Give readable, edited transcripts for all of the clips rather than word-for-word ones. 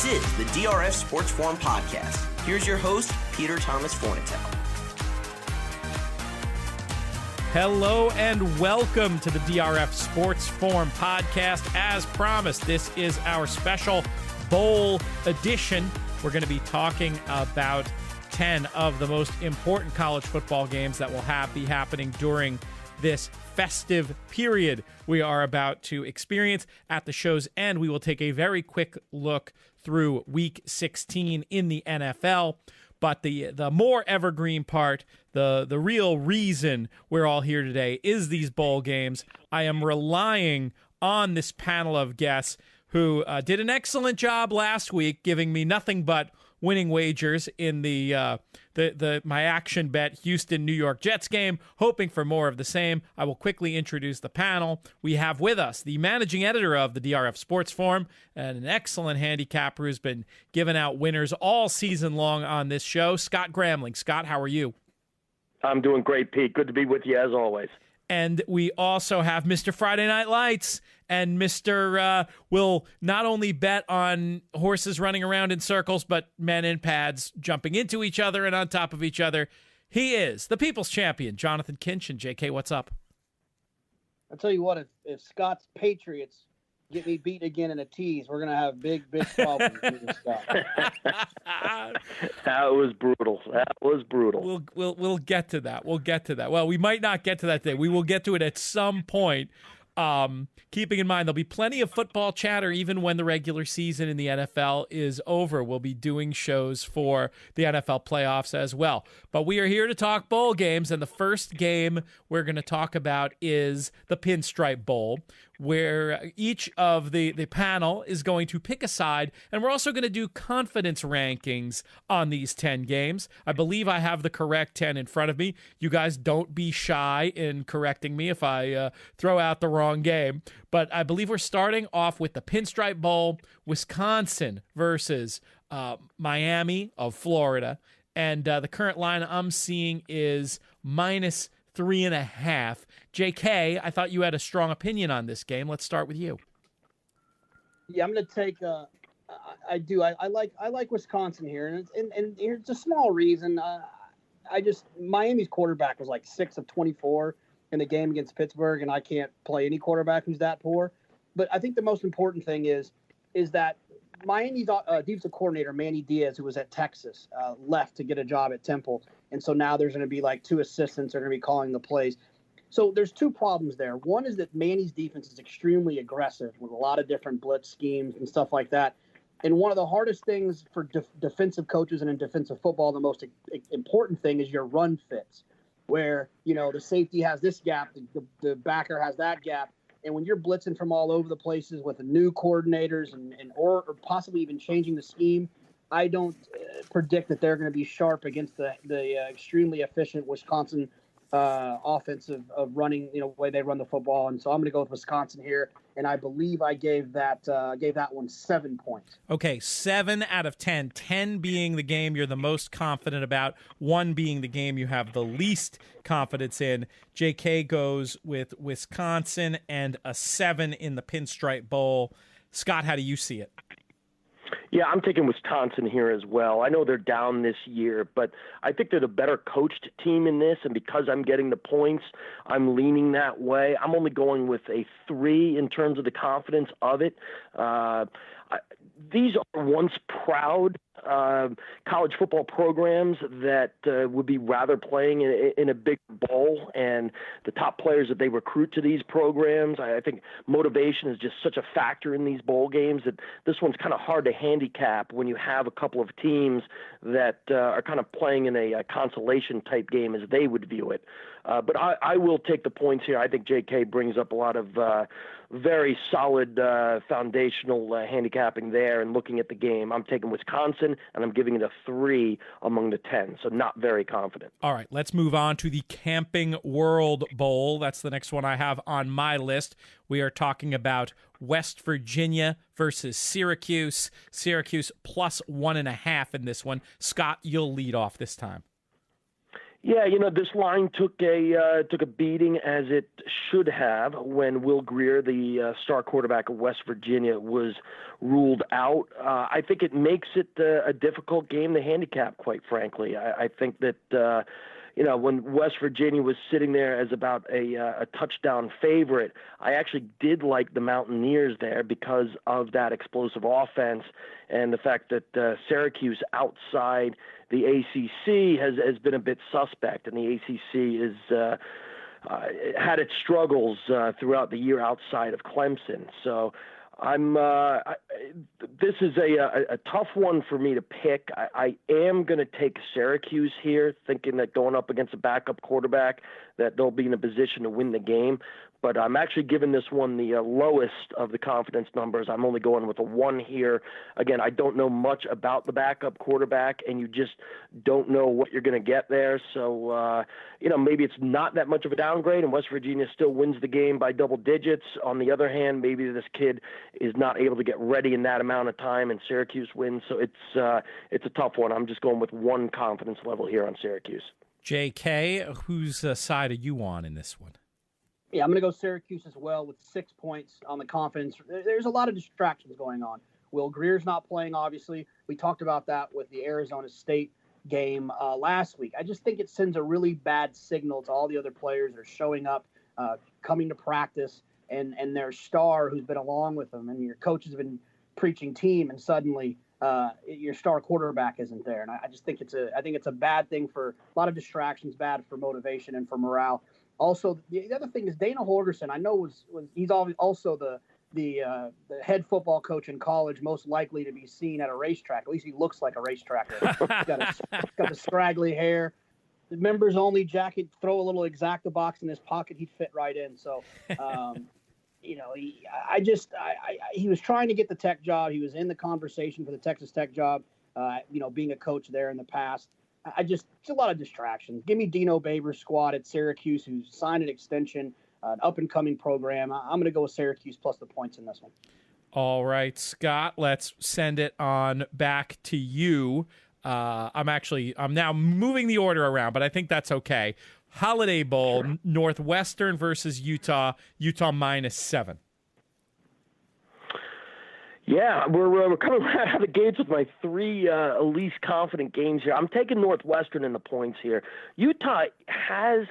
This is the DRF Sports Forum Podcast. Here's your host, Peter Thomas Fornatale. Hello and welcome to the DRF Sports Forum Podcast. As promised, this is our special bowl edition. We're going to be talking about 10 of the most important college football games that will be happening during this festive period we are about to experience at the show's end. We will take a very quick look through Week 16 in the NFL. But the more evergreen part, the real reason we're all here today is these bowl games. I am relying on this panel of guests who did an excellent job last week, giving me nothing but winning wagers in my action bet Houston New York Jets game, hoping for more of the same. I will quickly introduce the panel. We have with us the managing editor of the DRF Sports Forum and an excellent handicapper who's been giving out winners all season long on this show, Scott Gramling. Scott, how are you? I'm doing great, Pete. Good to be with you as always. And we also have Mr. Friday Night Lights, and Mr. Will not only bet on horses running around in circles, but men in pads jumping into each other and on top of each other. He is the people's champion, Jonathon Kinchen. JK, what's up? I'll tell you what, if Scott's Patriots get me beat again in a tease, we're going to have big problems with Scott. That was brutal. We'll get to that. We'll get to that. Well, we might not get to that today. We will get to it at some point. Keeping in mind, there'll be plenty of football chatter even when the regular season in the NFL is over. We'll be doing shows for the NFL playoffs as well. But we are here to talk bowl games, and the first game we're going to talk about is the Pinstripe Bowl, where each of the panel is going to pick a side, and we're also going to do confidence rankings on these 10 games. I believe I have the correct 10 in front of me. You guys don't be shy in correcting me if I throw out the wrong game. But I believe we're starting off with the Pinstripe Bowl, Wisconsin versus Miami of Florida. And the current line I'm seeing is -3.5. JK, I thought you had a strong opinion on this game. Let's start with you. Yeah, I'm going to take. I do. I like Wisconsin here, and here's a small reason. Miami's quarterback was like 6 of 24 in the game against Pittsburgh, and I can't play any quarterback who's that poor. But I think the most important thing is that Miami's defensive coordinator, Manny Diaz, who was at Texas, left to get a job at Temple. And so now there's going to be like 2 assistants that are going to be calling the plays. So there's 2 problems there. One is that Manny's defense is extremely aggressive with a lot of different blitz schemes and stuff like that. And one of the hardest things for defensive coaches and in defensive football, the most important thing is your run fits, where, the safety has this gap, the backer has that gap. And when you're blitzing from all over the places with the new coordinators or possibly even changing the scheme, I don't predict that they're going to be sharp against the extremely efficient Wisconsin offense of running, the way they run the football. And so I'm going to go with Wisconsin here. And I believe I gave that one 7 points. Okay, 7 out of 10. 10 being the game you're the most confident about, 1 being the game you have the least confidence in. JK goes with Wisconsin and a 7 in the Pinstripe Bowl. Scott, how do you see it? Yeah, I'm taking Wisconsin here as well. I know they're down this year, but I think they're the better coached team in this, and because I'm getting the points, I'm leaning that way. I'm only going with a 3 in terms of the confidence of it. These are once proud college football programs that would be rather playing in a big bowl, and the top players that they recruit to these programs. I think motivation is just such a factor in these bowl games that this one's kind of hard to handicap when you have a couple of teams that are kind of playing in a consolation type game as they would view it. But I will take the points here. I think JK brings up a lot of very solid foundational handicapping there and looking at the game. I'm taking Wisconsin, and I'm giving it a 3 among the 10, so not very confident. All right, let's move on to the Camping World Bowl. That's the next one I have on my list. We are talking about West Virginia versus Syracuse. Syracuse plus 1.5 in this one. Scott, you'll lead off this time. Yeah, this line took a beating, as it should have, when Will Grier, the star quarterback of West Virginia, was ruled out. I think it makes it a difficult game to handicap, quite frankly. I think that when West Virginia was sitting there as about a touchdown favorite, I actually did like the Mountaineers there because of that explosive offense and the fact that Syracuse outside the ACC has been a bit suspect, and the ACC is had its struggles throughout the year outside of Clemson. So this is a tough one for me to pick. I am going to take Syracuse here, thinking that going up against a backup quarterback, that they'll be in a position to win the game. But I'm actually giving this one the lowest of the confidence numbers. I'm only going with a 1 here. Again, I don't know much about the backup quarterback, and you just don't know what you're going to get there. So, maybe it's not that much of a downgrade, and West Virginia still wins the game by double digits. On the other hand, maybe this kid is not able to get ready in that amount of time, and Syracuse wins. So it's a tough one. I'm just going with 1 confidence level here on Syracuse. JK, whose side are you on in this one? Yeah, I'm going to go Syracuse as well with 6 points on the confidence. There's a lot of distractions going on. Will Grier's not playing, obviously. We talked about that with the Arizona State game last week. I just think it sends a really bad signal to all the other players that are showing up, coming to practice, and their star who's been along with them, and your coach has been preaching team, and suddenly your star quarterback isn't there. And I just think it's a bad thing for a lot of distractions, bad for motivation and for morale. Also, the other thing is Dana Holgorsen, I know he's also the head football coach in college, most likely to be seen at a racetrack. At least he looks like a racetrack. He's got a scraggly hair. The members only jacket, throw a little Exacta box in his pocket, he'd fit right in. So, he was trying to get the Tech job. He was in the conversation for the Texas Tech job, being a coach there in the past. It's a lot of distractions. Give me Dino Babers' squad at Syracuse, who's signed an extension, an up-and-coming program. I'm going to go with Syracuse plus the points in this one. All right, Scott, let's send it on back to you. I'm now moving the order around, but I think that's okay. Holiday Bowl, sure. Northwestern versus Utah -7. Yeah, we're coming out of the gates with my 3 least confident games here. I'm taking Northwestern in the points here. Utah has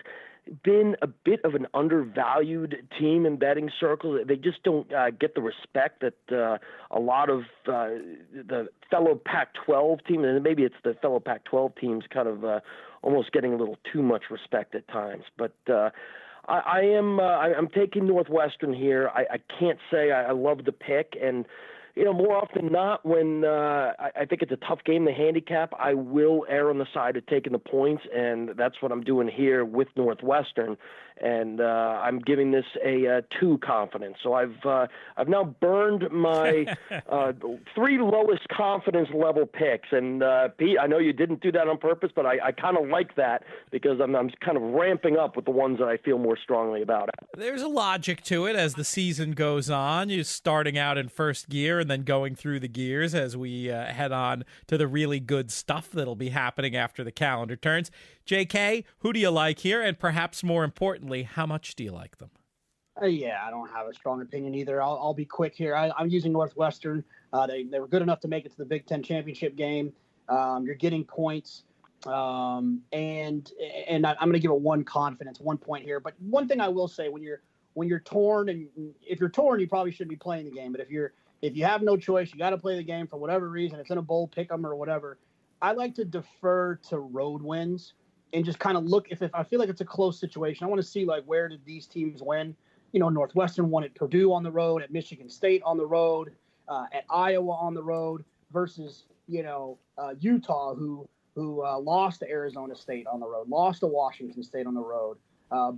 been a bit of an undervalued team in betting circles. They just don't get the respect that a lot of the fellow Pac-12 teams, and maybe it's the fellow Pac-12 teams kind of almost getting a little too much respect at times. But I'm taking Northwestern here. I can't say I love the pick, and more often than not, when I think it's a tough game to handicap, I will err on the side of taking the points, and that's what I'm doing here with Northwestern. And I'm giving this a 2 confidence. So I've now burned my 3 lowest confidence level picks. And Pete, I know you didn't do that on purpose, but I kind of like that because I'm kind of ramping up with the ones that I feel more strongly about. There's a logic to it as the season goes on. You're starting out in first gear and then going through the gears as we head on to the really good stuff that'll be happening after the calendar turns. JK, who do you like here? And perhaps more importantly, how much do you like them? Yeah, I don't have a strong opinion either. I'll be quick here. I'm using Northwestern. They were good enough to make it to the Big Ten championship game. You're getting points. And I'm going to give it 1 confidence, 1 point here. But one thing I will say, when you're torn, and if you're torn, you probably shouldn't be playing the game. But if you have no choice, you got to play the game for whatever reason. It's in a bowl, pick 'em or whatever. I like to defer to road wins and just kind of look if I feel like it's a close situation. I want to see where did these teams win. Northwestern won at Purdue on the road, at Michigan State on the road, at Iowa on the road versus Utah who lost to Arizona State on the road, lost to Washington State on the road,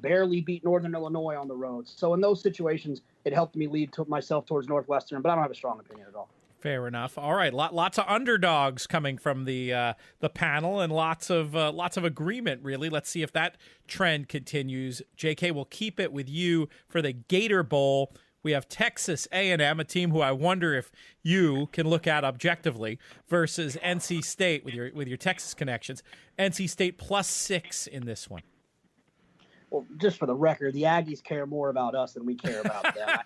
barely beat Northern Illinois on the road. So in those situations, it helped me lead myself towards Northwestern, but I don't have a strong opinion at all. Fair enough. All right, lots of underdogs coming from the panel, and lots of agreement. Really, let's see if that trend continues. JK, we'll keep it with you for the Gator Bowl. We have Texas A&M, a team who I wonder if you can look at objectively, versus NC State with your Texas connections. NC State +6 in this one. Well, just for the record, the Aggies care more about us than we care about them.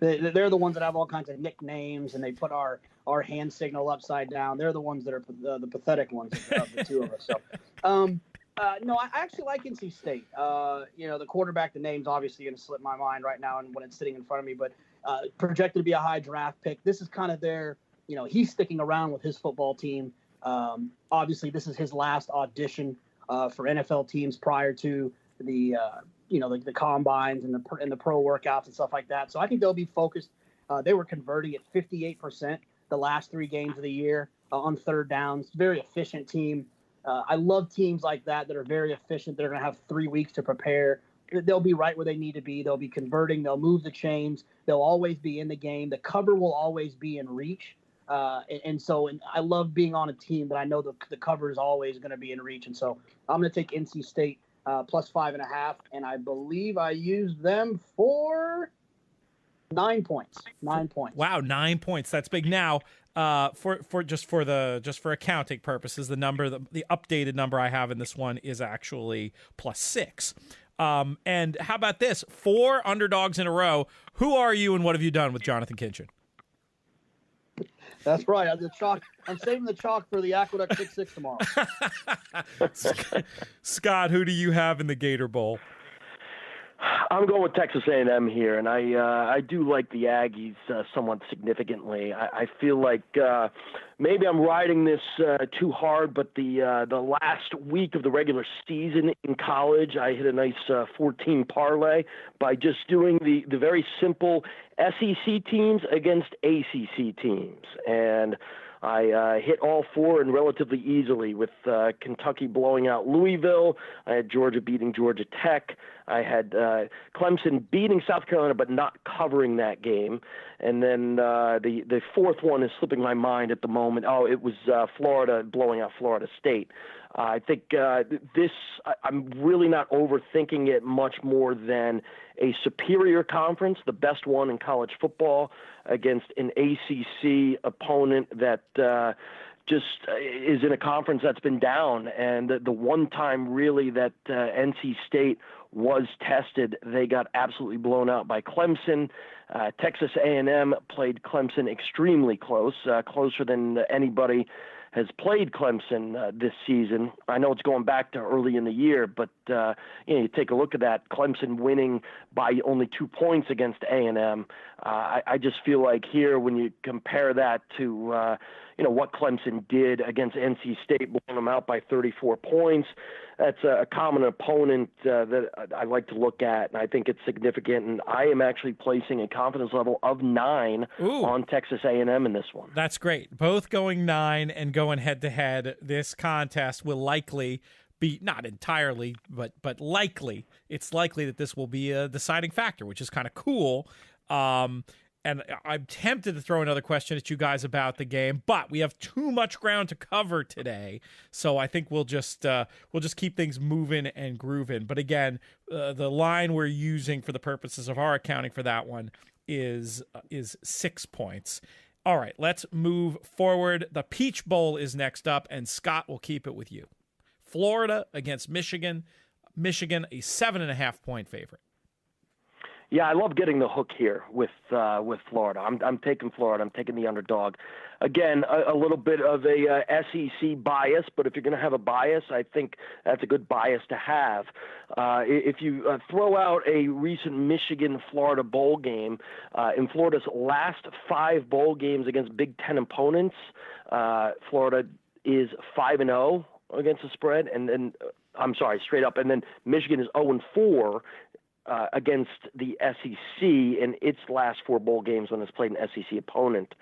They're the ones that have all kinds of nicknames, and they put our hand signal upside down. They're the ones that are the pathetic ones of the two of us. So, no, I actually like NC State. The quarterback, the name's obviously going to slip my mind right now and when it's sitting in front of me, but projected to be a high draft pick. This is kind of their, he's sticking around with his football team. Obviously, this is his last audition for NFL teams prior to the combines and the pro workouts and stuff like that. So I think they'll be focused. They were converting at 58% the last 3 games of the year on third downs. Very efficient team. I love teams like that are very efficient. They're going to have 3 weeks to prepare. They'll be right where they need to be. They'll be converting. They'll move the chains. They'll always be in the game. The cover will always be in reach. And I love being on a team that I know the cover is always going to be in reach. And so I'm going to take NC State +5.5, and I believe I used them for 9 points. 9 points. Wow, 9 points. That's big. Now, for accounting purposes, the updated number I have in this one is actually +6. And how about this? 4 underdogs in a row. Who are you, and what have you done with Jonathon Kinchen? That's right. I'm saving the chalk for the Aqueduct 6-6 tomorrow. Scott, who do you have in the Gator Bowl? I'm going with Texas A&M here, and I do like the Aggies somewhat significantly. I feel like maybe I'm riding this too hard, but the last week of the regular season in college, I hit a nice 14 parlay by just doing the very simple SEC teams against ACC teams, and I hit all 4 and relatively easily with Kentucky blowing out Louisville. I had Georgia beating Georgia Tech. I had Clemson beating South Carolina but not covering that game. And then the fourth one is slipping my mind at the moment. Oh, it was Florida blowing out Florida State. I think I'm really not overthinking it much more than a superior conference, the best one in college football, against an ACC opponent that just is in a conference that's been down. And the one time really that NC State was tested, they got absolutely blown out by Clemson. Texas A&M played Clemson extremely close, closer than anybody has played Clemson this season. I know it's going back to early in the year, but you take a look at that, Clemson winning by only 2 points against A&M. I just feel like here, when you compare that to what Clemson did against NC State, blowing them out by 34 points, that's a common opponent that I like to look at, and I think it's significant. And I am actually placing a confidence level of 9 on Texas A&M in this one. That's great. Both going 9 and going head-to-head. This contest will likely be, not entirely, but likely, it's likely that this will be a deciding factor, which is kind of cool. And I'm tempted to throw another question at you guys about the game, but we have too much ground to cover today, so I think we'll just keep things moving and grooving. But again, the line we're using for the purposes of our accounting for that one is 6 points. All right, let's move forward. The Peach Bowl is next up, and Scott will keep it with you. Florida against Michigan. Michigan, a 7.5-point favorite. Yeah, I love getting the hook here with Florida. I'm taking Florida. I'm taking the underdog. Again, a little bit of a SEC bias, but if you're going to have a bias, I think that's a good bias to have. If you throw out a recent Michigan-Florida bowl game, in Florida's last 5 bowl games against Big Ten opponents, Florida is 5-0 against the spread, and then straight up, and then Michigan is 0-4. Against the SEC in its last 4 bowl games when it's played an SEC opponent.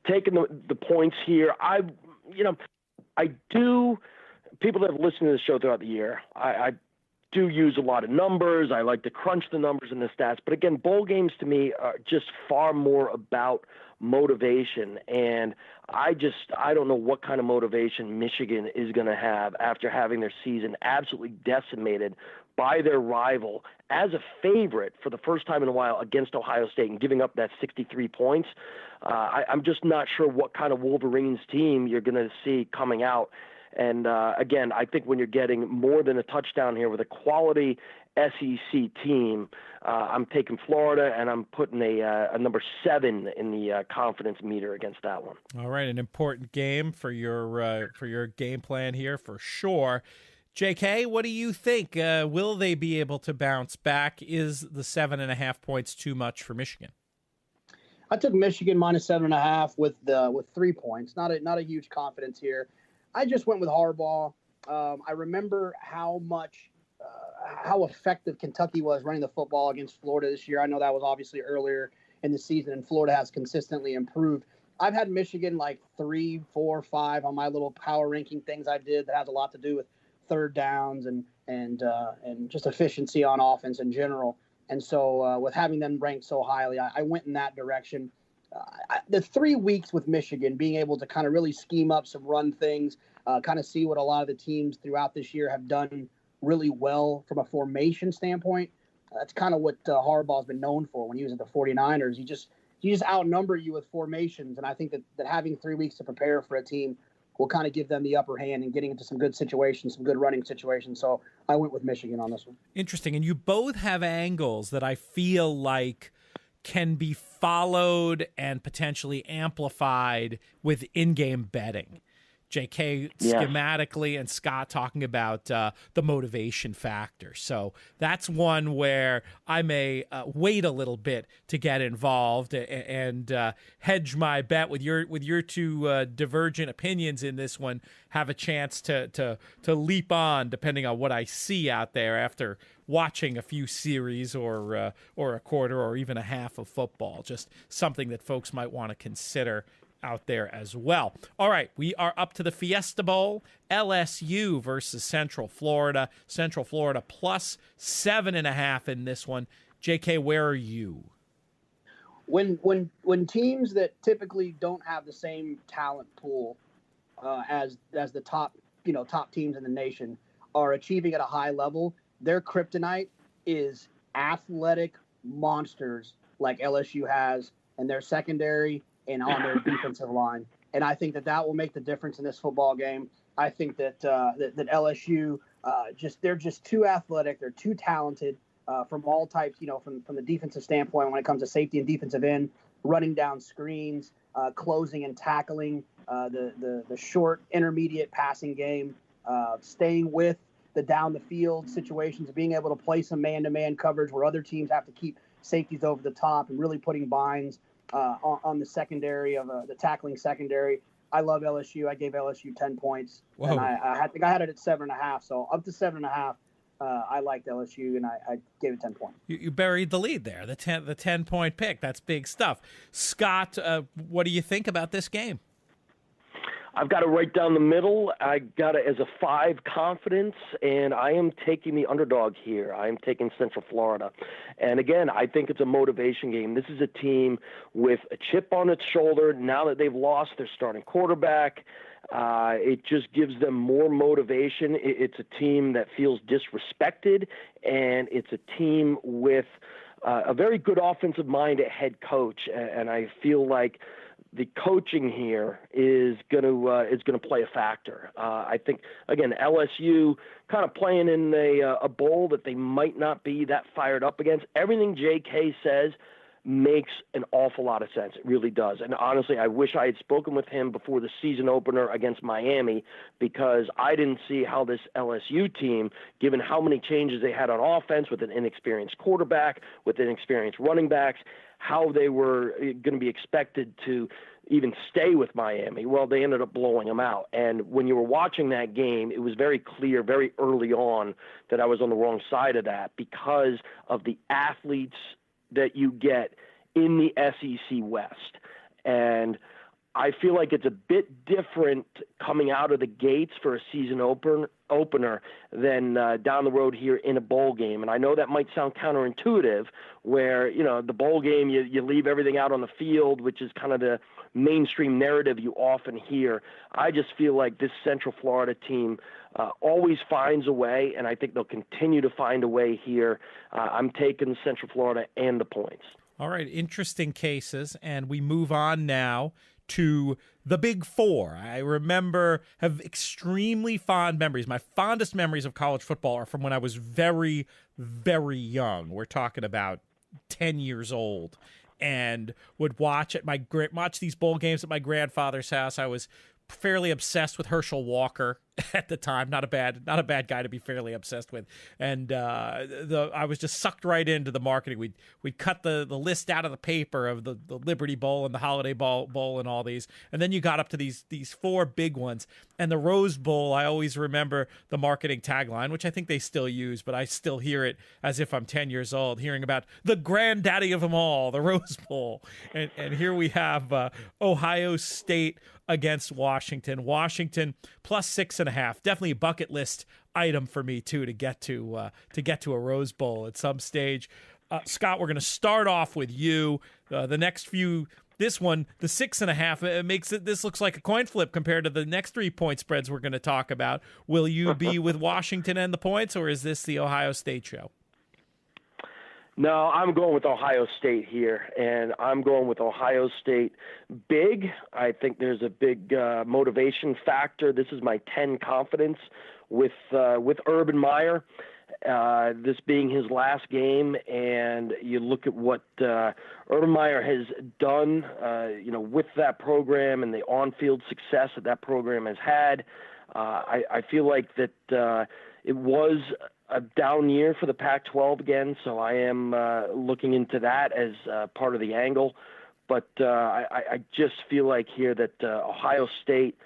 Taking the points here, I do, people that have listened to the show throughout the year, I do use a lot of numbers. I like to crunch the numbers and the stats. But again, bowl games to me are just far more about motivation. And I don't know what kind of motivation Michigan is going to have after having their season absolutely decimated by their rival as a favorite for the first time in a while against Ohio State and giving up that 63 points. I'm just not sure what kind of Wolverines team you're going to see coming out. And again, I think when you're getting more than a touchdown here with a quality SEC team, I'm taking Florida, and I'm putting a number 7 in the confidence meter against that one. All right, an important game for your game plan here for sure. JK, what do you think? Will they be able to bounce back? Is the 7.5 points too much for Michigan? I took Michigan minus 7.5 with 3 points. Not a huge confidence here. I just went with Harbaugh. I remember how effective Kentucky was running the football against Florida this year. I know that was obviously earlier in the season, and Florida has consistently improved. I've had Michigan like 3, 4, 5 on my little power ranking things I did that has a lot to do with third downs and just efficiency on offense in general. And so with having them ranked so highly, I went in that direction. The 3 weeks with Michigan, being able to kind of really scheme up some run things, kind of see what a lot of the teams throughout this year have done really well from a formation standpoint. That's kind of what Harbaugh's been known for when he was at the 49ers. He just outnumber you with formations, and I think that having 3 weeks to prepare for a team will kind of give them the upper hand and getting into some good situations, some good running situations. So I went with Michigan on this one. Interesting. And you both have angles that I feel like can be followed and potentially amplified with in-game betting. JK schematically and Scott talking about the motivation factor. So that's one where I may wait a little bit to get involved and hedge my bet with your two divergent opinions in this one. Have a chance to leap on depending on what I see out there after watching a few series or a quarter or even a half of football. Just something that folks might want to consider out there as well. All right, we are up to the Fiesta Bowl. LSU versus Central Florida. Central Florida plus 7.5 in this one. JK, where are you? When teams that typically don't have the same talent pool as the top teams in the nation are achieving at a high level, their kryptonite is athletic monsters like LSU has in their secondary and on their defensive line. And I think that will make the difference in this football game. I think that LSU, they're just too athletic. They're too talented from all types, from the defensive standpoint when it comes to safety and defensive end, running down screens, closing and tackling, the short, intermediate passing game, staying with the down the field situations, being able to play some man-to-man coverage where other teams have to keep safeties over the top and really putting binds on the secondary of the tackling secondary. I love LSU. I gave LSU 10 points. Whoa. And I think I had it at 7.5. So up to 7.5, I liked LSU and I gave it 10 points. You buried the lead there. The 10-point pick. That's big stuff. Scott, what do you think about this game? I've got it right down the middle. I got it as a 5 confidence, and I am taking the underdog here. I am taking Central Florida. And again, I think it's a motivation game. This is a team with a chip on its shoulder. Now that they've lost their starting quarterback, it just gives them more motivation. It's a team that feels disrespected, and it's a team with a very good offensive mind at head coach. And I feel like the coaching here is going to play a factor. I think, again, LSU kind of playing in a bowl that they might not be that fired up against. Everything JK says makes an awful lot of sense. It really does. And honestly, I wish I had spoken with him before the season opener against Miami, because I didn't see how this LSU team, given how many changes they had on offense with an inexperienced quarterback, with inexperienced running backs, how they were going to be expected to even stay with Miami. Well, they ended up blowing them out. And when you were watching that game, it was very clear very early on that I was on the wrong side of that because of the athletes that you get in the SEC West. And I feel like it's a bit different coming out of the gates for a season opener than down the road here in a bowl game. And I know that might sound counterintuitive where, the bowl game, you leave everything out on the field, which is kind of the mainstream narrative you often hear. I just feel like this Central Florida team always finds a way, and I think they'll continue to find a way here. I'm taking Central Florida and the points. All right, interesting cases, and we move on now to the Big Four. I have extremely fond memories. My fondest memories of college football are from when I was very, very young. We're talking about 10 years old, and would watch these bowl games at my grandfather's house. I was fairly obsessed with Herschel Walker at the time. Not a bad guy to be fairly obsessed with. And I was just sucked right into the marketing. We'd cut the list out of the paper of the Liberty Bowl and the Holiday Bowl and all these. And then you got up to these four big ones. And the Rose Bowl, I always remember the marketing tagline, which I think they still use, but I still hear it as if I'm 10 years old, hearing about the granddaddy of them all, the Rose Bowl. And here we have Ohio State against Washington. Washington plus 6.5. Definitely a bucket list item for me too to get to a Rose Bowl at some stage. Scott, we're going to start off with you. The next few, this one, the 6.5, it makes it. This looks like a coin flip compared to the next 3-point spreads we're going to talk about. Will you be with Washington and the points, or is this the Ohio State show? No, I'm going with Ohio State here, and I'm going with Ohio State big. I think there's a big motivation factor. This is my 10 confidence with Urban Meyer, this being his last game, and you look at what Urban Meyer has done, with that program and the on-field success that program has had. I feel like that it was a down year for the Pac-12 again, so I am looking into that as part of the angle. But I just feel like here that Ohio State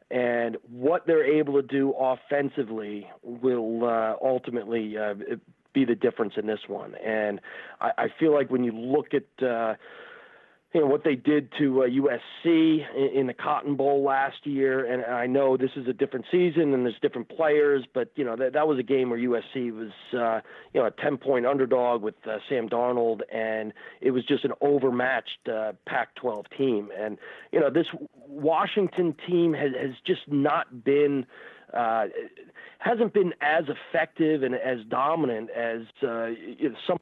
and what they're able to do offensively will ultimately be the difference in this one. And I feel like when you look at what they did to USC in the Cotton Bowl last year, and I know this is a different season and there's different players, but that was a game where USC was a 10-point underdog with Sam Darnold, and it was just an overmatched Pac-12 team. And this Washington team has just not been hasn't been as effective and as dominant as some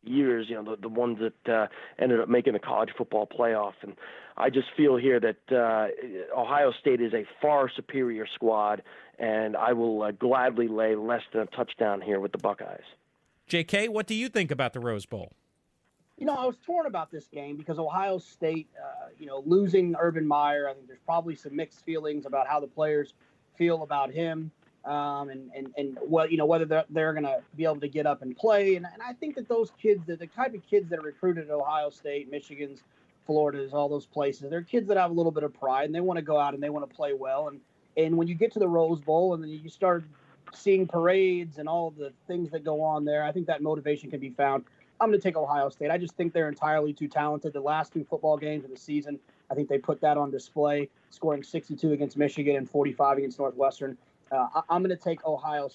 years, the ones that ended up making the college football playoff. And I just feel here that Ohio State is a far superior squad, and I will gladly lay less than a touchdown here with the Buckeyes. JK, what do you think about the Rose Bowl? I was torn about this game because Ohio State, losing Urban Meyer, I think there's probably some mixed feelings about how the players feel about him. And whether they're going to be able to get up and play. And I think that those kids, the type of kids that are recruited at Ohio State, Michigan's, Florida's, all those places, they're kids that have a little bit of pride and they want to go out and they want to play well. And when you get to the Rose Bowl and then you start seeing parades and all the things that go on there, I think that motivation can be found. I'm going to take Ohio State. I just think they're entirely too talented. The last 2 football games of the season, I think they put that on display, scoring 62 against Michigan and 45 against Northwestern. I'm going to take Ohio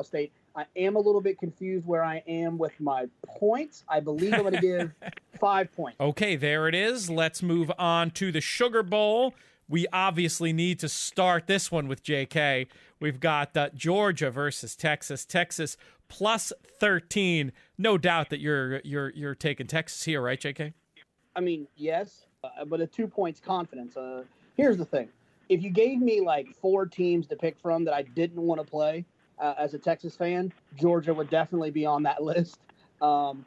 State. I am a little bit confused where I am with my points. I believe I'm going to give 5 points. Okay, there it is. Let's move on to the Sugar Bowl. We obviously need to start this one with JK. We've got Georgia versus Texas. Texas plus 13. No doubt that you're taking Texas here, right, JK? I mean, yes, but a 2 points confidence. Here's the thing. If you gave me like 4 teams to pick from that I didn't want to play as a Texas fan, Georgia would definitely be on that list. Not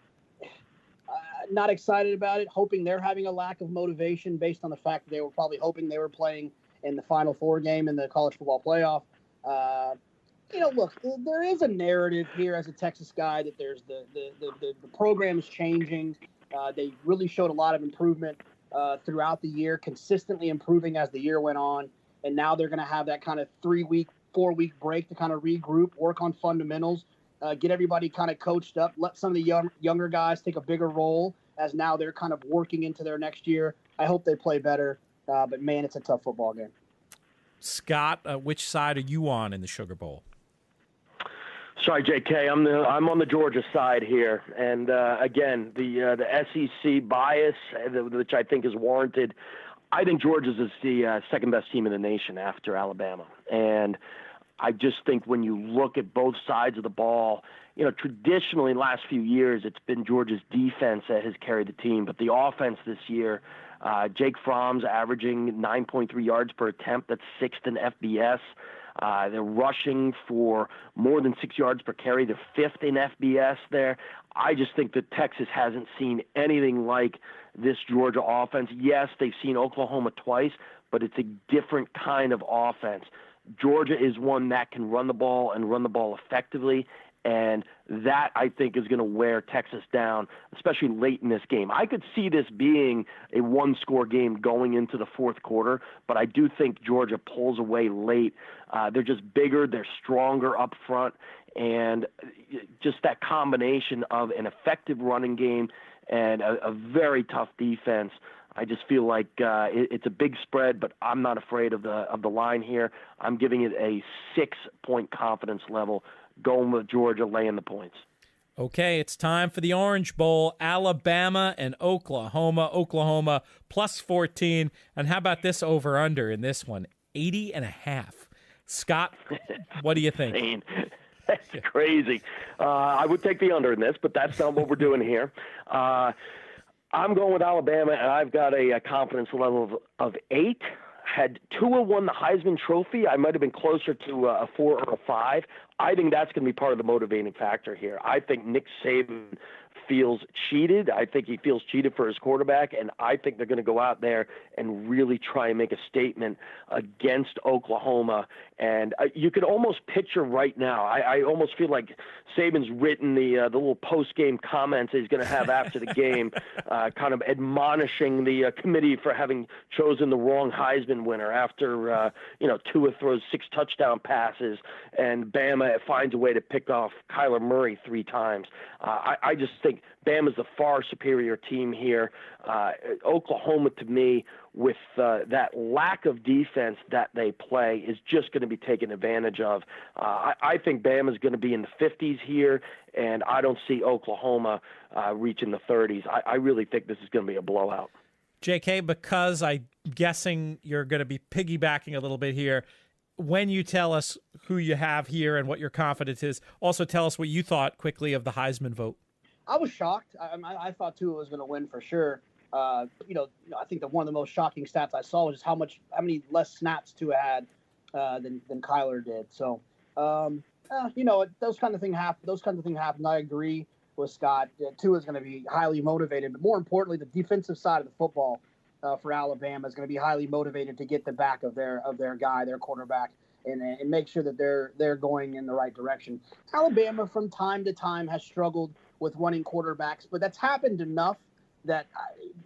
excited about it, hoping they're having a lack of motivation based on the fact that they were probably hoping they were playing in the Final Four game in the college football playoff. Look, there is a narrative here as a Texas guy that there's the program is changing. They really showed a lot of improvement throughout the year, consistently improving as the year went on. And now they're going to have that kind of 3-week, 4-week break to kind of regroup, work on fundamentals, get everybody kind of coached up, let some of the younger guys take a bigger role. as now they're kind of working into their next year. I hope they play better, but man, it's a tough football game. Scott, which side are you on in the Sugar Bowl? Sorry, JK, I'm on the Georgia side here, and again, the SEC bias, which I think is warranted. I think Georgia's is the second best team in the nation after Alabama, and I just think when you look at both sides of the ball, traditionally in the last few years, it's been Georgia's defense that has carried the team, but the offense this year, Jake Fromm's averaging 9.3 yards per attempt. That's sixth in FBS. They're rushing for more than 6 yards per carry. They're fifth in FBS there. I just think that Texas hasn't seen anything like this Georgia offense. Yes, they've seen Oklahoma twice, but it's a different kind of offense. Georgia is one that can run the ball and run the ball effectively, and that, I think, is going to wear Texas down, especially late in this game. I could see this being a one-score game going into the fourth quarter, but I do think Georgia pulls away late. They're just bigger, they're stronger up front, and just that combination of an effective running game and a very tough defense. I just feel like it's a big spread, but I'm not afraid of the line here. I'm giving it a 6-point confidence level, going with Georgia, laying the points. Okay, it's time for the Orange Bowl. Alabama and Oklahoma. Oklahoma plus 14. And how about this over-under in this one? 80.5. Scott, what do you think? That's crazy. I would take the under in this, but that's not what we're doing here. I'm going with Alabama, and I've got a confidence level of 8. Had Tua won the Heisman Trophy, I might have been closer to a 4 or a 5. I think that's going to be part of the motivating factor here. I think Nick Saban feels cheated. I think he feels cheated for his quarterback, and I think they're going to go out there and really try and make a statement against Oklahoma. And you could almost picture right now, I almost feel like Saban's written the little post-game comments he's going to have after the game, kind of admonishing the committee for having chosen the wrong Heisman winner after, Tua throws 6 touchdown passes and Bama finds a way to pick off Kyler Murray 3 times. I just think Bama's the far superior team here. Oklahoma, to me, with that lack of defense that they play, is just going to be taken advantage of. I think Bama's going to be in the 50s here, and I don't see Oklahoma reaching the 30s. I really think this is going to be a blowout. JK, because I'm guessing you're going to be piggybacking a little bit here, when you tell us who you have here and what your confidence is, also tell us what you thought quickly of the Heisman vote. I was shocked. I thought Tua was going to win for sure. I think that one of the most shocking stats I saw was just how many less snaps Tua had than Kyler did. So, those kind of things happen. I agree with Scott. Tua is going to be highly motivated, but more importantly, the defensive side of the football for Alabama is going to be highly motivated to get the back of their guy, their quarterback, and make sure that they're going in the right direction. Alabama from time to time has struggled with running quarterbacks, but that's happened enough that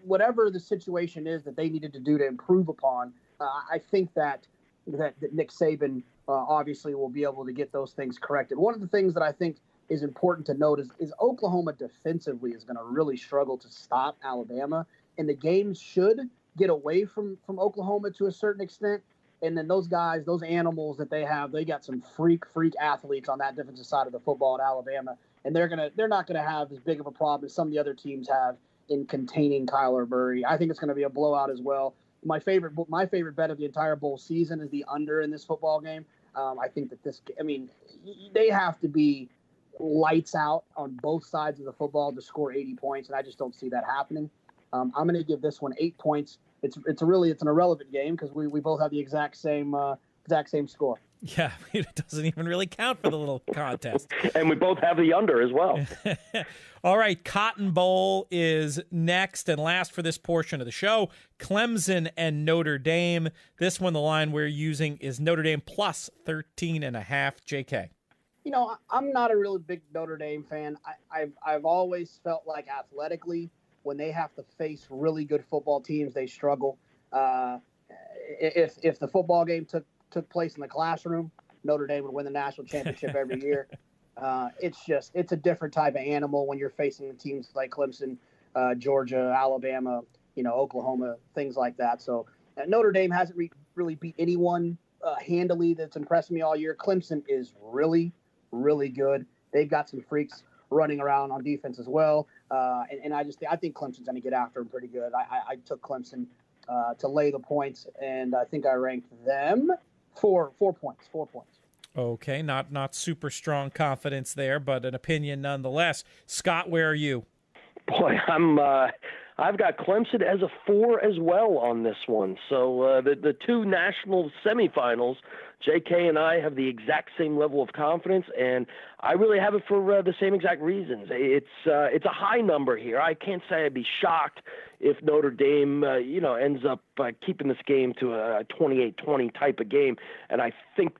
whatever the situation is that they needed to do to improve upon, I think that Nick Saban obviously will be able to get those things corrected. One of the things that I think is important to note is Oklahoma defensively is going to really struggle to stop Alabama, and the games should get away from Oklahoma to a certain extent. And then those guys, those animals that they have, they got some freak athletes on that defensive side of the football at Alabama, and they're not gonna have as big of a problem as some of the other teams have in containing Kyler Murray. I think it's going to be a blowout as well. My favorite bet of the entire bowl season is the under in this football game. I think that they have to be lights out on both sides of the football to score 80 points, and I just don't see that happening. I'm going to give this one 8 points. It's an irrelevant game because we both have the exact same score. Yeah, it doesn't even really count for the little contest. And we both have the under as well. All right, Cotton Bowl is next and last for this portion of the show. Clemson and Notre Dame. This one, the line we're using is Notre Dame plus 13.5. JK. I'm not a really big Notre Dame fan. I've always felt like athletically, when they have to face really good football teams, they struggle. If the football game took place in the classroom, Notre Dame would win the national championship every year. It's a different type of animal when you're facing teams like Clemson. Georgia, Alabama, Oklahoma, things like that. So Notre Dame hasn't really beat anyone handily that's impressed me all year. Clemson is really, really good. They've got some freaks running around on defense as well. And I think Clemson's going to get after them pretty good. I took Clemson to lay the points, and I think I ranked them 4 points. 4 points. Okay, not super strong confidence there, but an opinion nonetheless. Scott, where are you? Boy, I've got Clemson as a 4 as well on this one. So the two national semifinals, JK and I have the exact same level of confidence, and I really have it for the same exact reasons. It's a high number here. I can't say I'd be shocked if Notre Dame ends up keeping this game to a 28-20 type of game, and I think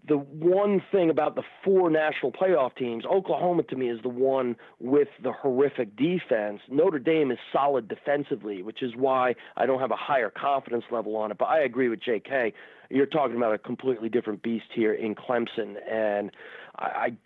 the one thing about the 4 national playoff teams, Oklahoma to me is the one with the horrific defense. Notre Dame is solid defensively, which is why I don't have a higher confidence level on it. But I agree with JK. You're talking about a completely different beast here in Clemson. And I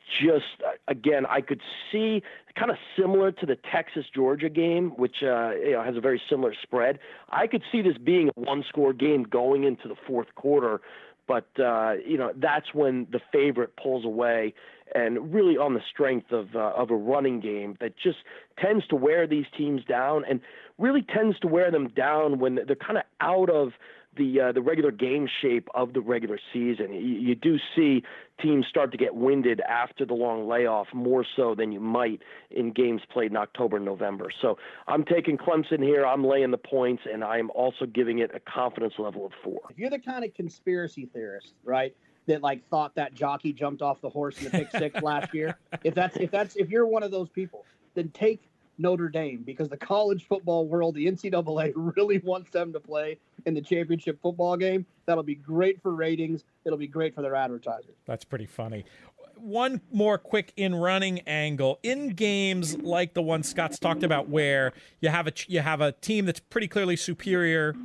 could see kind of similar to the Texas-Georgia game, which has a very similar spread. I could see this being a one-score game going into the fourth quarter. But, that's when the favorite pulls away, and really on the strength of a running game that just tends to wear these teams down, and really tends to wear them down when they're kind of out of the regular game shape of the regular season. You do see teams start to get winded after the long layoff more so than you might in games played in October and November. So I'm taking Clemson here. I'm laying the points, and I'm also giving it a confidence level of 4. If you're the kind of conspiracy theorist, right, that thought that jockey jumped off the horse in the pick 6 last year, if you're one of those people, then take Notre Dame, because the college football world, the NCAA, really wants them to play in the championship football game. That'll be great for ratings. It'll be great for their advertisers. That's pretty funny. One more quick in-running angle. In games like the one Scott's talked about, where you have a team that's pretty clearly superior,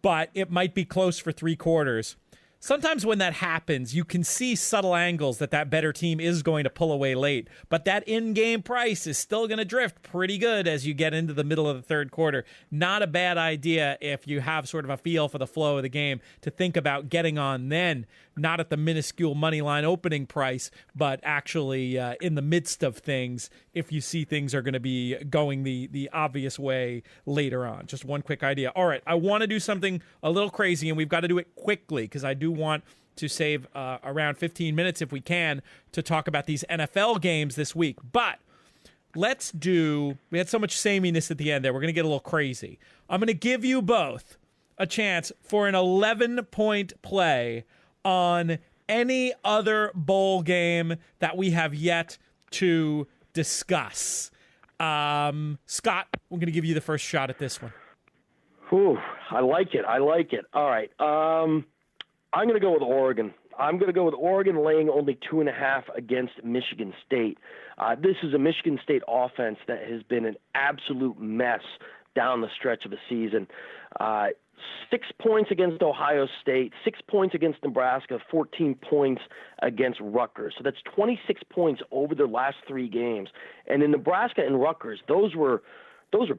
but it might be close for 3 quarters. Sometimes when that happens, you can see subtle angles that better team is going to pull away late, but that in-game price is still going to drift pretty good as you get into the middle of the third quarter. Not a bad idea if you have sort of a feel for the flow of the game to think about getting on then, not at the minuscule money line opening price, but actually in the midst of things if you see things are going to be going the obvious way later on. Just one quick idea. All right, I want to do something a little crazy, and we've got to do it quickly because I do want to save around 15 minutes if we can to talk about these NFL games this week. But we had so much sameness at the end there. We're going to get a little crazy. I'm going to give you both a chance for an 11-point play on any other bowl game that we have yet to discuss. Scott, we're going to give you the first shot at this one. Ooh, I like it. All right. I'm going to go with Oregon. I'm going to go with Oregon laying only 2.5 against Michigan State. This is a Michigan State offense that has been an absolute mess down the stretch of the season. 6 points against Ohio State, 6 points against Nebraska, 14 points against Rutgers. So that's 26 points over their last 3 games. And in Nebraska and Rutgers, those were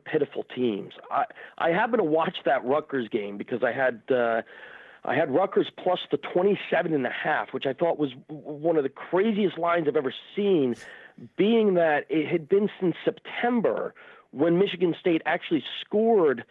pitiful teams. I happened to watch that Rutgers game because I had Rutgers plus the 27.5, which I thought was one of the craziest lines I've ever seen, being that it had been since September when Michigan State actually scored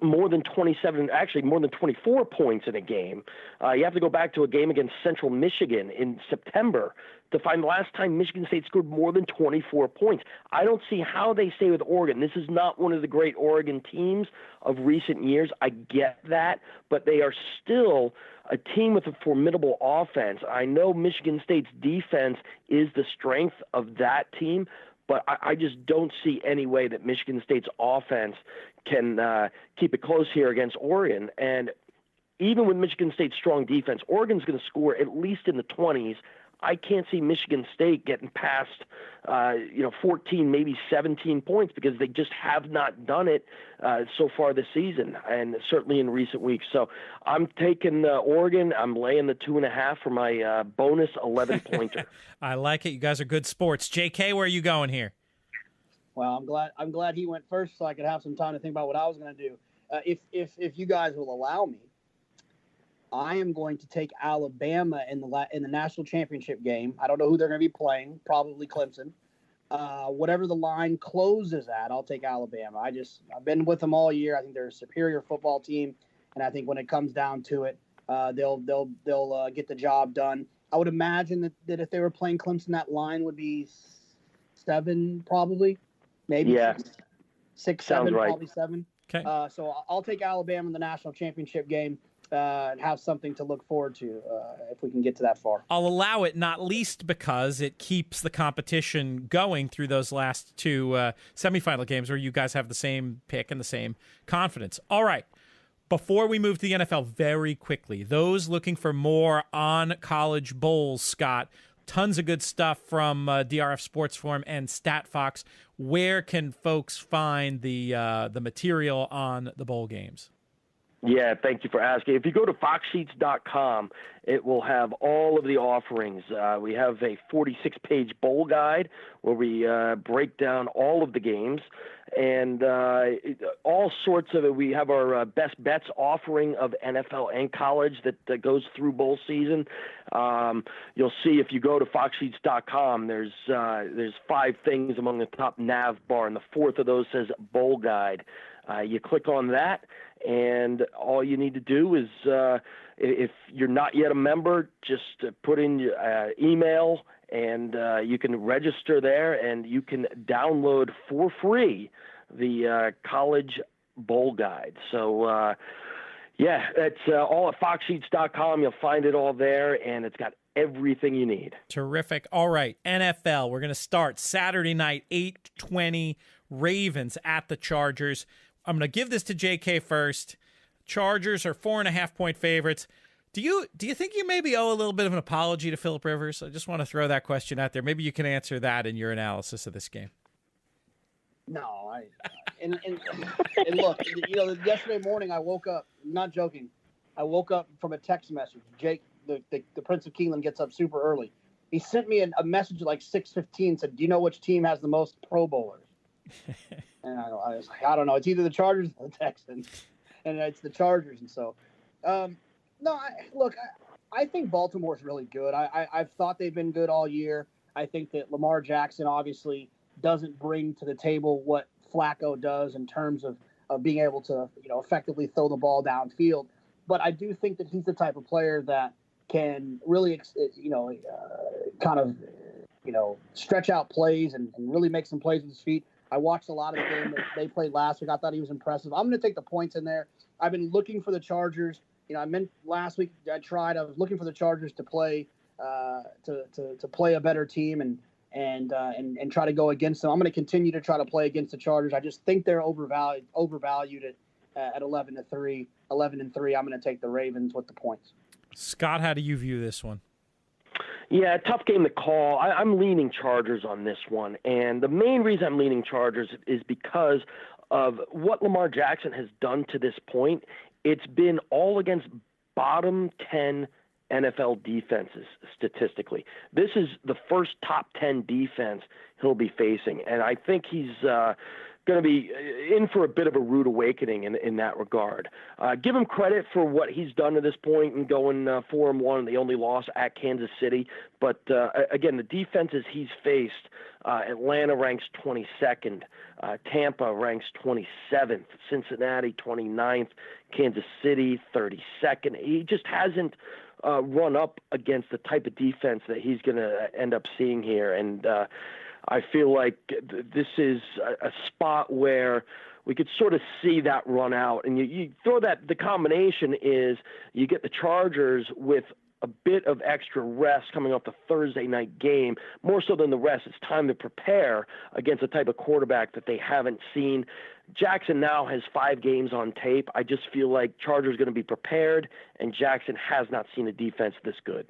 more than 24 points in a game. You have to go back to a game against Central Michigan in September to find the last time Michigan State scored more than 24 points. I don't see how they stay with Oregon. This is not one of the great Oregon teams of recent years. I get that, but they are still a team with a formidable offense. I know Michigan State's defense is the strength of that team, but I just don't see any way that Michigan State's offense can keep it close here against Oregon. And even with Michigan State's strong defense, Oregon's going to score at least in the 20s. I can't see Michigan State getting past 14, maybe 17 points because they just have not done it so far this season, and certainly in recent weeks. So I'm taking Oregon. I'm laying the 2.5 for my bonus 11-pointer. I like it. You guys are good sports. JK, where are you going here? Well, I'm glad he went first, so I could have some time to think about what I was going to do. If you guys will allow me, I am going to take Alabama in the national championship game. I don't know who they're going to be playing. Probably Clemson. Whatever the line closes at, I'll take Alabama. I've been with them all year. I think they're a superior football team, and I think when it comes down to it, they'll get the job done. I would imagine that if they were playing Clemson, that line would be 7, probably, maybe. Yeah. 6, Sounds 7, right. probably 7. Okay. So I'll take Alabama in the national championship game. And have something to look forward to if we can get to that far. I'll allow it, not least because it keeps the competition going through those last 2 semifinal games where you guys have the same pick and the same confidence. All right. Before we move to the NFL, very quickly, those looking for more on college bowls, Scott, tons of good stuff from DRF Sports Forum and StatFox. Where can folks find the material on the bowl games? Yeah, thank you for asking. If you go to foxsheets.com, it will have all of the offerings. We have a 46-page bowl guide where we break down all of the games and all sorts of it. We have our best bets offering of NFL and college that goes through bowl season. You'll see if you go to foxsheets.com, there's 5 things among the top nav bar, and the 4th of those says bowl guide. You click on that, and all you need to do is, if you're not yet a member, just put in your email, and you can register there, and you can download for free the college bowl guide. So, it's all at foxsheets.com. You'll find it all there, and it's got everything you need. Terrific. All right, NFL. We're going to start Saturday night, 8:20, Ravens at the Chargers. I'm going to give this to JK first. Chargers are 4.5-point favorites. Do you think you maybe owe a little bit of an apology to Phillip Rivers? I just want to throw that question out there. Maybe you can answer that in your analysis of this game. No, and look, yesterday morning I woke up, not joking, I woke up from a text message. Jake, the Prince of Keeneland, gets up super early. He sent me a message at like 6:15, said, "Do you know which team has the most Pro Bowlers?" And I was like, I don't know. It's either the Chargers or the Texans, and it's the Chargers. And so, I think Baltimore's really good. I've thought they've been good all year. I think that Lamar Jackson obviously doesn't bring to the table what Flacco does in terms of being able to, effectively throw the ball downfield. But I do think that he's the type of player that can really, stretch out plays and really make some plays with his feet. I watched a lot of the game that they played last week. I thought he was impressive. I'm going to take the points in there. I've been looking for the Chargers. I meant last week I was looking for the Chargers to play to play a better team and try to go against them. I'm going to continue to try to play against the Chargers. I just think they're overvalued at 11-3. 11-3. I'm going to take the Ravens with the points. Scott, how do you view this one? Yeah, tough game to call. I'm leaning Chargers on this one, and the main reason I'm leaning Chargers is because of what Lamar Jackson has done to this point. It's been all against bottom 10 NFL defenses statistically. This is the first top 10 defense he'll be facing, and I think he's going to be in for a bit of a rude awakening in that regard. Give him credit for what he's done to this point and going 4-1, the only loss at Kansas City. But again, the defenses he's faced, Atlanta ranks 22nd, Tampa ranks 27th, Cincinnati 29th, Kansas City 32nd. He just hasn't run up against the type of defense that he's going to end up seeing here. And I feel like this is a spot where we could sort of see that run out. And you throw that, the combination is you get the Chargers with a bit of extra rest coming off the Thursday night game, more so than the rest. It's time to prepare against a type of quarterback that they haven't seen. Jackson now has 5 games on tape. I just feel like Chargers going to be prepared, and Jackson has not seen a defense this good.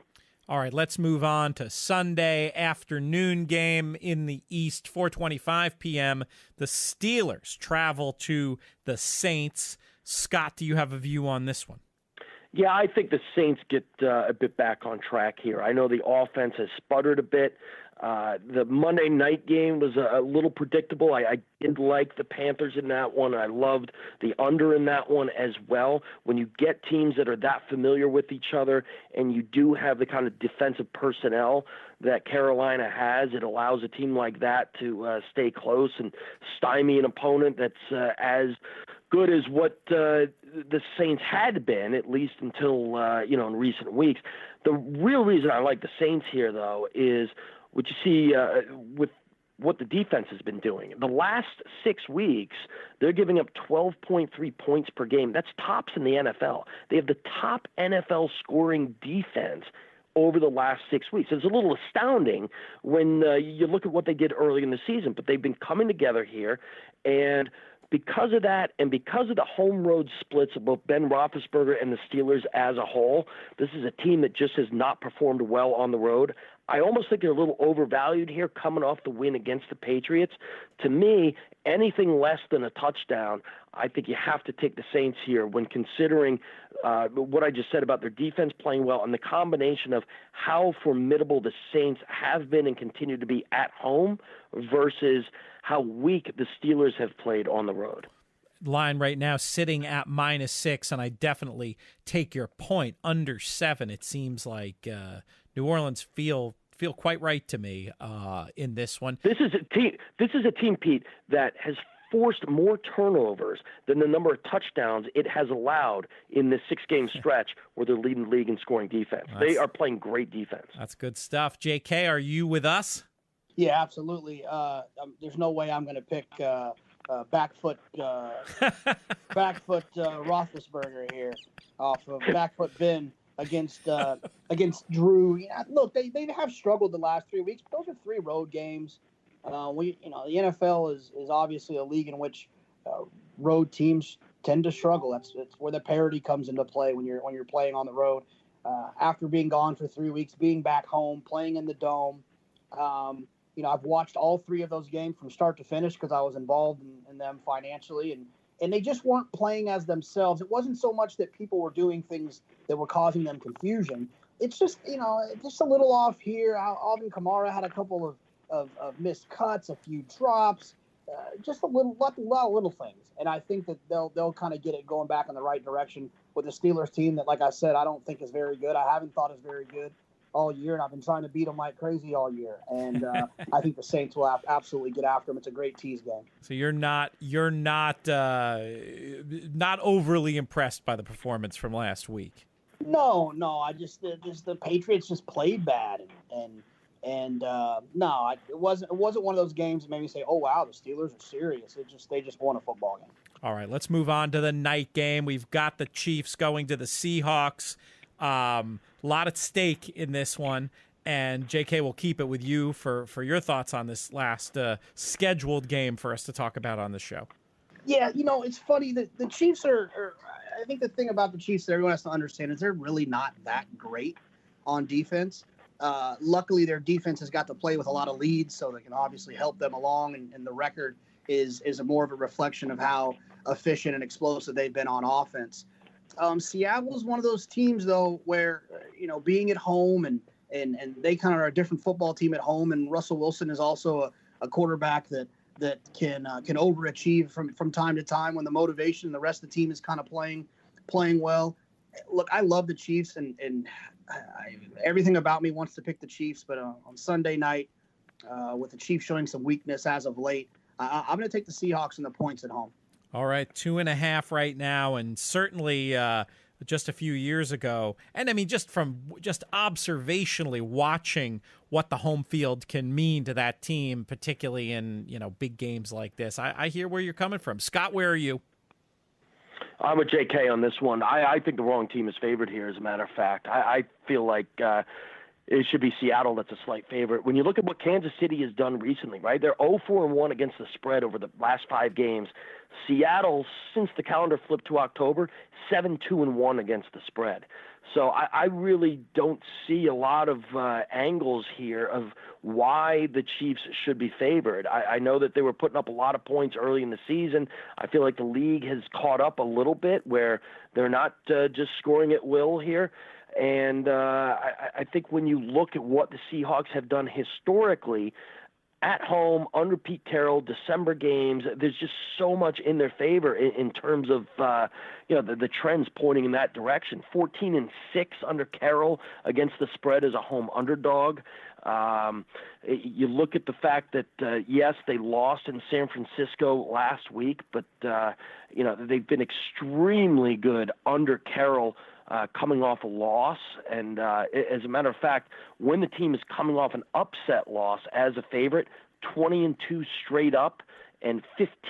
All right, let's move on to Sunday afternoon game in the East, 4:25 p.m. The Steelers travel to the Saints. Scott, do you have a view on this one? Yeah, I think the Saints get a bit back on track here. I know the offense has sputtered a bit. The Monday night game was a little predictable. I did like the Panthers in that one. I loved the under in that one as well. When you get teams that are that familiar with each other and you do have the kind of defensive personnel that Carolina has, it allows a team like that to stay close and stymie an opponent that's as good as what the Saints had been, at least until, in recent weeks. The real reason I like the Saints here, though, is what you see with what the defense has been doing. The last 6 weeks, they're giving up 12.3 points per game. That's tops in the NFL. They have the top NFL scoring defense over the last 6 weeks. It's a little astounding when you look at what they did early in the season, but they've been coming together here, and because of that, and because of the home road splits of both Ben Roethlisberger and the Steelers as a whole, this is a team that just has not performed well on the road. I almost think they're a little overvalued here coming off the win against the Patriots. To me, anything less than a touchdown, I think you have to take the Saints here when considering what I just said about their defense playing well and the combination of how formidable the Saints have been and continue to be at home versus how weak the Steelers have played on the road. Line right now sitting at -6, and I definitely take your point. Under 7, it seems like New Orleans feel quite right to me in this one. This is a team, Pete, that has forced more turnovers than the number of touchdowns it has allowed in this 6-game stretch where they're leading the league in scoring defense. They are playing great defense. That's good stuff. JK, are you with us? Yeah, absolutely. There's no way I'm going to pick back foot Roethlisberger here off of back foot Ben against Drew. Yeah, look, they have struggled the last 3 weeks, but those are 3 road games. The NFL is obviously a league in which road teams tend to struggle. That's where the parity comes into play when you're playing on the road. After being gone for 3 weeks, being back home, playing in the dome. I've watched all 3 of those games from start to finish because I was involved in them financially, and they just weren't playing as themselves. It wasn't so much that people were doing things that were causing them confusion. It's just, just a little off here. Alvin Kamara had a couple of missed cuts, a few drops, just a lot of little things. And I think that they'll kind of get it going back in the right direction with the Steelers team that, like I said, I don't think is very good. I haven't thought is very good all year, and I've been trying to beat them like crazy all year. And I think the Saints will absolutely get after them. It's a great tease game. So you're not overly impressed by the performance from last week. No, I just the Patriots just played bad, and no, it wasn't one of those games that made me say, oh wow, the Steelers are serious. They just won a football game. All right, let's move on to the night game. We've got the Chiefs going to the Seahawks. A lot at stake in this one, and JK, will keep it with you for your thoughts on this last scheduled game for us to talk about on the show. Yeah, it's funny that the Chiefs are I think the thing about the Chiefs that everyone has to understand is they're really not that great on defense. Luckily, their defense has got to play with a lot of leads, so they can obviously help them along, and the record is more of a reflection of how efficient and explosive they've been on offense. Seattle is one of those teams, though, where, being at home and they kind of are a different football team at home. And Russell Wilson is also a quarterback that can overachieve from time to time when the motivation and the rest of the team is kind of playing well. Look, I love the Chiefs, and everything about me wants to pick the Chiefs. But on Sunday night, with the Chiefs showing some weakness as of late, I'm going to take the Seahawks and the points at home. All right, 2.5 right now, and certainly just a few years ago. And I mean, just observationally watching what the home field can mean to that team, particularly in big games like this. I hear where you're coming from. Scott, where are you? I'm with JK on this one. I think the wrong team is favored here, as a matter of fact. I feel like it should be Seattle that's a slight favorite. When you look at what Kansas City has done recently, right? They're 0-4-1 against the spread over the last 5 games. Seattle, since the calendar flipped to October, 7-2-1 against the spread. So I really don't see a lot of angles here of why the Chiefs should be favored. I know that they were putting up a lot of points early in the season. I feel like the league has caught up a little bit where they're not just scoring at will here. And I think when you look at what the Seahawks have done historically, at home, under Pete Carroll, December games, there's just so much in their favor in terms of the trends pointing in that direction. 14-6 under Carroll against the spread as a home underdog. You look at the fact that, yes, they lost in San Francisco last week, but, they've been extremely good under Carroll coming off a loss. And as a matter of fact, when the team is coming off an upset loss as a favorite, 20-2 straight up and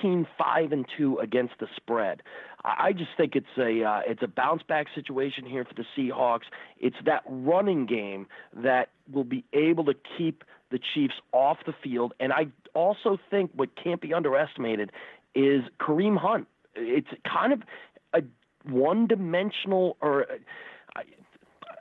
15-5-2 against the spread. I just think it's a bounce back situation here for the Seahawks. It's that running game that will be able to keep the Chiefs off the field. And I also think what can't be underestimated is Kareem Hunt. It's kind of a one-dimensional, or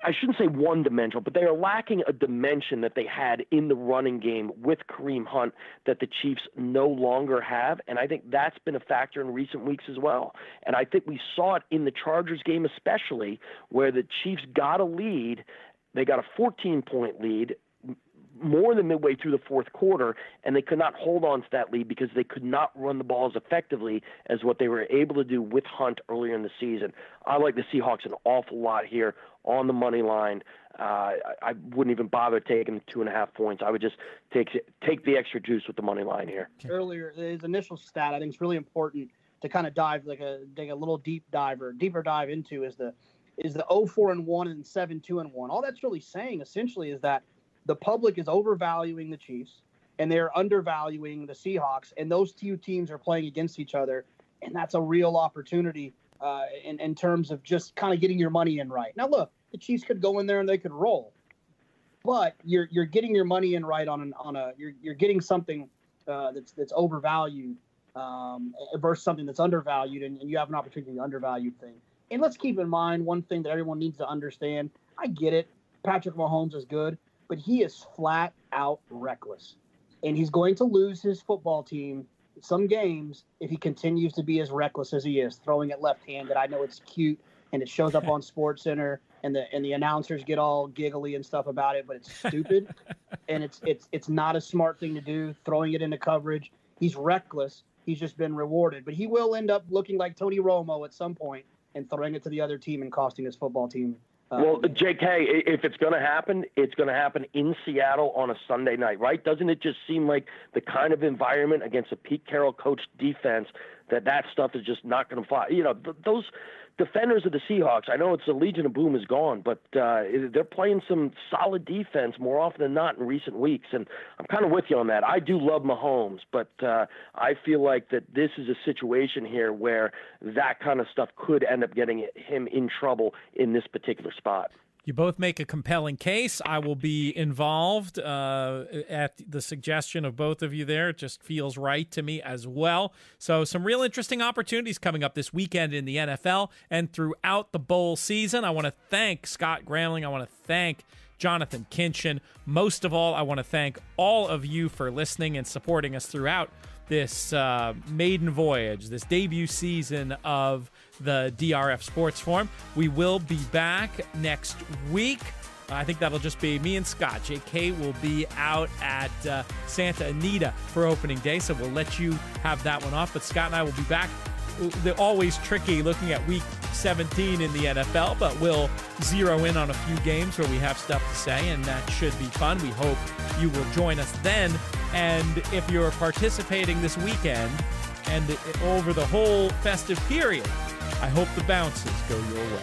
I shouldn't say one-dimensional, but they are lacking a dimension that they had in the running game with Kareem Hunt that the Chiefs no longer have, and I think that's been a factor in recent weeks as well. And I think we saw it in the Chargers game especially, where the Chiefs got a lead. They got a 14-point lead more than midway through the fourth quarter, and they could not hold on to that lead because they could not run the ball as effectively as what they were able to do with Hunt earlier in the season. I like the Seahawks an awful lot here on the money line. I wouldn't even bother taking the 2.5 points. I would just take the extra juice with the money line here. Earlier, his initial stat, I think it's really important to kind of dive take a little deeper dive into is the 0-4-1 and 7-2-1. All that's really saying essentially is that the public is overvaluing the Chiefs and they're undervaluing the Seahawks, and those two teams are playing against each other, and that's a real opportunity in terms of just kind of getting your money in right. Now, look, the Chiefs could go in there and they could roll, but you're getting your money in right you're getting something that's overvalued versus something that's undervalued, and you have an opportunity to undervalued thing. And let's keep in mind one thing that everyone needs to understand. I get it. Patrick Mahomes is good, but he is flat out reckless. And he's going to lose his football team some games if he continues to be as reckless as he is, throwing it left-handed. I know it's cute and it shows up on SportsCenter and the announcers get all giggly and stuff about it, but it's stupid and it's not a smart thing to do, throwing it into coverage. He's reckless. He's just been rewarded, but he will end up looking like Tony Romo at some point and throwing it to the other team and costing his football team. Well, J.K., if it's going to happen, it's going to happen in Seattle on a Sunday night, right? Doesn't it just seem like the kind of environment against a Pete Carroll coached defense that stuff is just not going to fly? Those defenders of the Seahawks, I know it's the Legion of Boom is gone, but they're playing some solid defense more often than not in recent weeks, and I'm kind of with you on that. I do love Mahomes, but I feel like that this is a situation here where that kind of stuff could end up getting him in trouble in this particular spot. You both make a compelling case. I will be involved at the suggestion of both of you there. It just feels right to me as well. So some real interesting opportunities coming up this weekend in the NFL and throughout the bowl season. I want to thank Scott Gramling. I want to thank Jonathon Kinchen. Most of all, I want to thank all of you for listening and supporting us throughout this maiden voyage, this debut season of the DRF Sports Forum. We will be back next week. I think that'll just be me and Scott. JK will be out at Santa Anita for opening day, so we'll let you have that one off. But Scott and I will be back. They're always tricky looking at week 17 in the NFL, but we'll zero in on a few games where we have stuff to say, and that should be fun. We hope you will join us then. And if you're participating this weekend and over the whole festive period, I hope the bounces go your way.